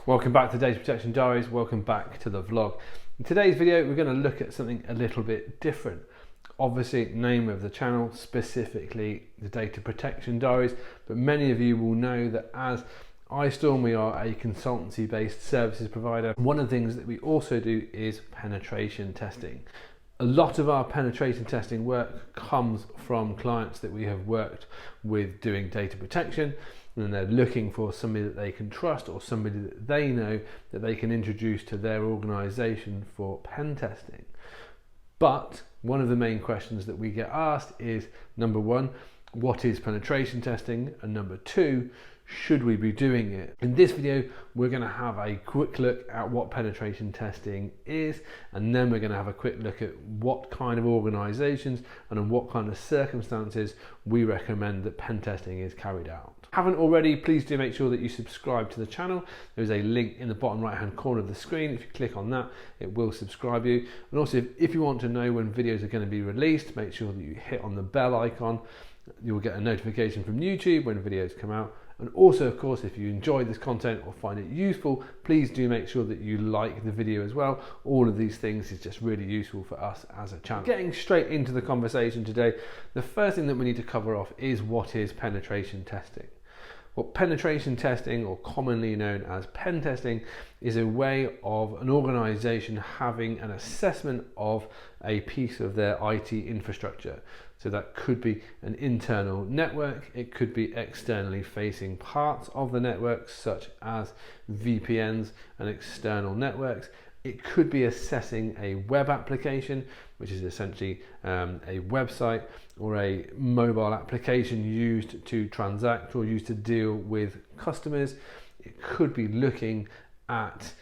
Welcome back to Data Protection Diaries, welcome back to the vlog. In today's video we're going to look at something a little bit different. Obviously, name of the channel, specifically the Data Protection Diaries, but many of you will know that as iStorm, we are a consultancy based services provider. One of the things that we also do is penetration testing. A lot of our penetration testing work comes from clients that we have worked with doing data protection, and they're looking for somebody that they can trust or somebody that they know that they can introduce to their organization for pen testing. But one of the main questions that we get asked is, number one, what is penetration testing? And number two, should we be doing it? In this video, we're going to have a quick look at what penetration testing is, and then we're going to have a quick look at what kind of organizations and in what kind of circumstances we recommend that pen testing is carried out. Haven't already, please do make sure that you subscribe to the channel. There's a link in the bottom right hand corner of the screen. If you click on that, it will subscribe you. And also, if you want to know when videos are going to be released, make sure that you hit on the bell icon. You'll get a notification from YouTube when videos come out. And also, of course, if you enjoy this content or find it useful, please do make sure that you like the video as well. All of these things is just really useful for us as a channel. Getting straight into the conversation today, the first thing that we need to cover off is what is penetration testing. Well, penetration testing, or commonly known as pen testing, is a way of an organization having an assessment of a piece of their IT infrastructure. So that could be an internal network, it could be externally facing parts of the network, such as VPNs and external networks. It could be assessing a web application, which is essentially a website or a mobile application used to transact or used to deal with customers. It could be looking at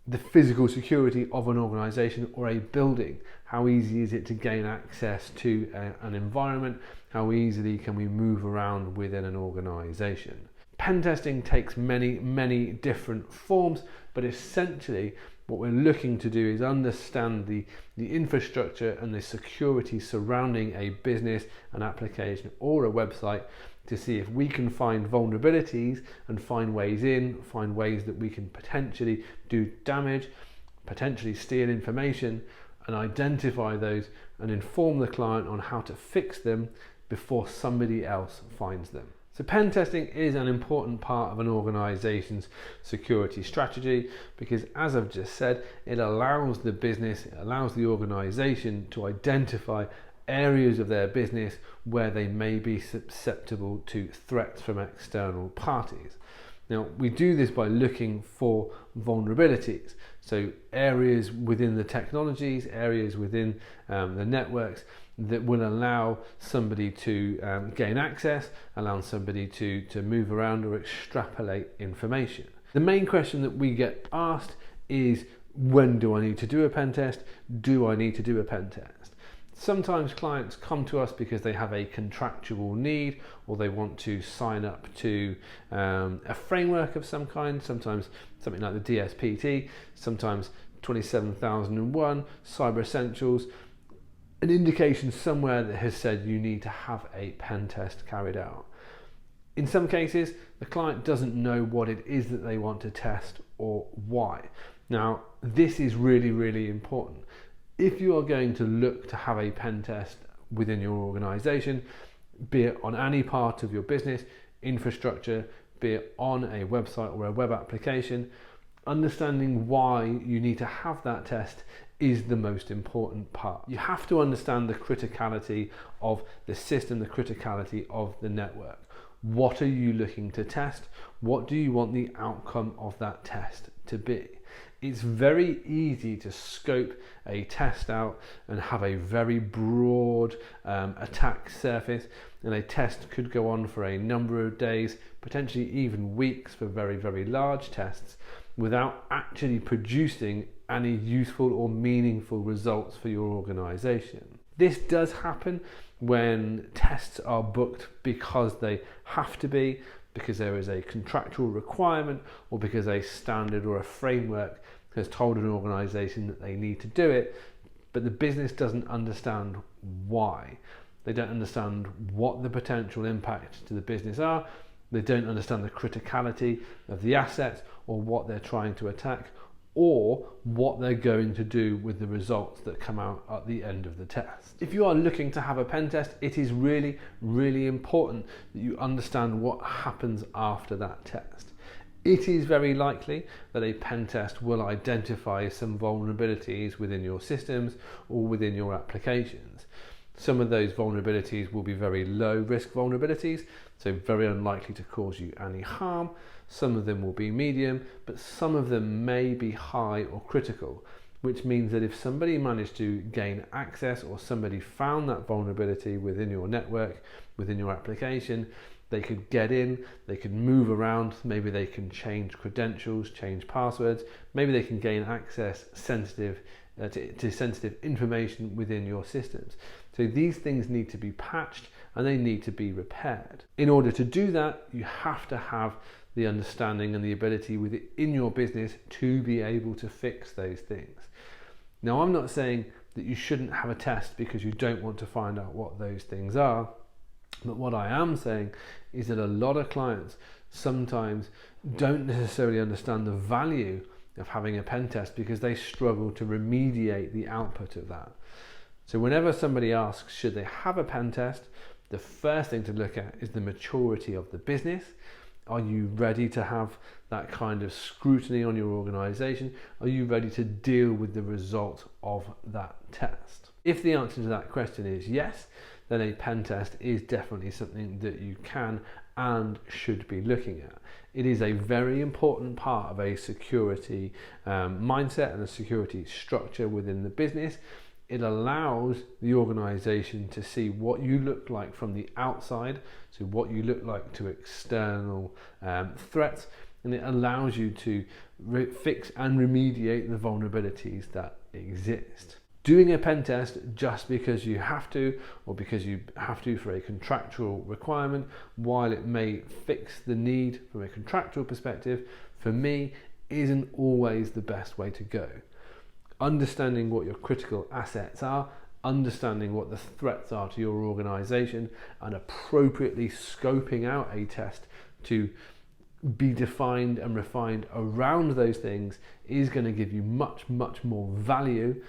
the physical security of an organization or a building. How easy is it to gain access to an environment? How easily can we move around within an organization? Pen testing takes many different forms, but essentially what we're looking to do is understand the infrastructure and the security surrounding a business, an application or a website, to see if we can find vulnerabilities and find ways that we can potentially do damage, potentially steal information, and identify those and inform the client on how to fix them before somebody else finds them. So pen testing is an important part of an organization's security strategy because, as I've just said, it allows the business, it allows the organization to identify areas of their business where they may be susceptible to threats from external parties. Now, we do this by looking for vulnerabilities, so areas within the technologies, areas within the networks that will allow somebody to gain access, allow somebody to move around or extrapolate information. The main question that we get asked is, when do I need to do a pen test? Do I need to do a pen test? Sometimes clients come to us because they have a contractual need or they want to sign up to a framework of some kind, sometimes something like the DSPT, sometimes 27001, Cyber Essentials, an indication somewhere that has said you need to have a pen test carried out. In some cases, the client doesn't know what it is that they want to test or why. Now, this is really important. If you are going to look to have a pen test within your organization, be it on any part of your business, infrastructure, be it on a website or a web application, understanding why you need to have that test is the most important part. You have to understand the criticality of the system, the criticality of the network. What are you looking to test? What do you want the outcome of that test to be? It's very easy to scope a test out and have a very broad attack surface, and a test could go on for a number of days, potentially even weeks for very large tests, without actually producing any useful or meaningful results for your organization. This does happen when tests are booked because they have to be, because there is a contractual requirement, or because a standard or a framework has told an organization that they need to do it, but the business doesn't understand why. They don't understand what the potential impacts to the business are. They don't understand the criticality of the assets or what they're trying to attack, or what they're going to do with the results that come out at the end of the test. If you are looking to have a pen test, it is really, really important that you understand what happens after that test. It is very likely that a pen test will identify some vulnerabilities within your systems or within your applications. Some of those vulnerabilities will be very low risk vulnerabilities, so very unlikely to cause you any harm. Some of them will be medium, but some of them may be high or critical, which means that if somebody managed to gain access or somebody found that vulnerability within your network, within your application, they could get in, they could move around, maybe they can change credentials, change passwords, maybe they can gain access to sensitive information within your systems. So these things need to be patched and they need to be repaired. In order to do that, you have to have the understanding and the ability within your business to be able to fix those things. Now, I'm not saying that you shouldn't have a test because you don't want to find out what those things are, but what I am saying is that a lot of clients sometimes don't necessarily understand the value of having a pen test because they struggle to remediate the output of that. So whenever somebody asks, should they have a pen test, the first thing to look at is the maturity of the business. Are you ready to have that kind of scrutiny on your organization? Are you ready to deal with the result of that test? If the answer to that question is yes, then a pen test is definitely something that you can and should be looking at. It is a very important part of a security mindset and a security structure within the business. It allows the organization to see what you look like from the outside, so what you look like to external threats, and it allows you to fix and remediate the vulnerabilities that exist. Doing a pen test just because you have to, or because you have to for a contractual requirement, while it may fix the need from a contractual perspective, for me, isn't always the best way to go. Understanding what your critical assets are, understanding what the threats are to your organization, and appropriately scoping out a test to be defined and refined around those things is going to give you much, much more value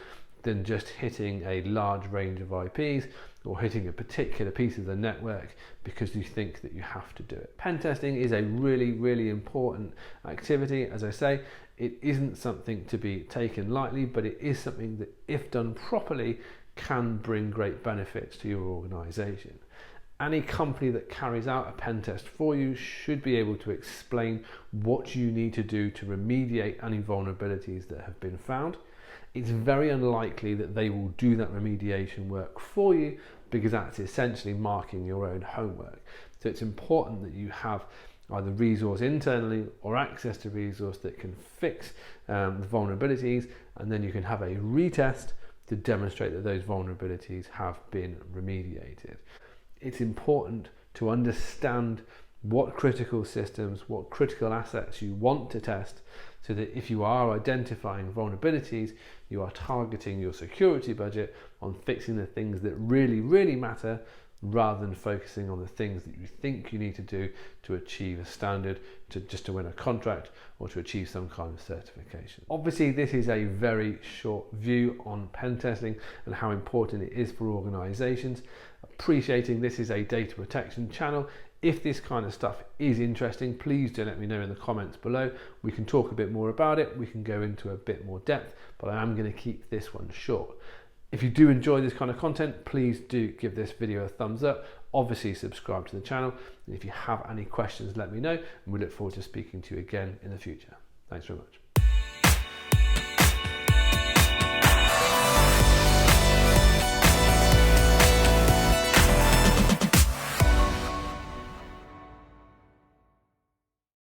than just hitting a large range of IPs or hitting a particular piece of the network because you think that you have to do it. Pen testing is a really, really important activity. As I say, it isn't something to be taken lightly, but it is something that, if done properly, can bring great benefits to your organization. Any company that carries out a pen test for you should be able to explain what you need to do to remediate any vulnerabilities that have been found. It's very unlikely that they will do that remediation work for you because that's essentially marking your own homework. So it's important that you have either resource internally or access to resource that can fix the vulnerabilities, and then you can have a retest to demonstrate that those vulnerabilities have been remediated. It's important to understand what critical systems, what critical assets you want to test, so that if you are identifying vulnerabilities, you are targeting your security budget on fixing the things that really, really matter, rather than focusing on the things that you think you need to do to achieve a standard, to win a contract, or to achieve some kind of certification. Obviously, this is a very short view on pen testing and how important it is for organizations. Appreciating this is a data protection channel. If this kind of stuff is interesting, please do let me know in the comments below. We can talk a bit more about it. We can go into a bit more depth, but I am going to keep this one short. If you do enjoy this kind of content, please do give this video a thumbs up. Obviously, subscribe to the channel. And if you have any questions, let me know. And we look forward to speaking to you again in the future. Thanks very much.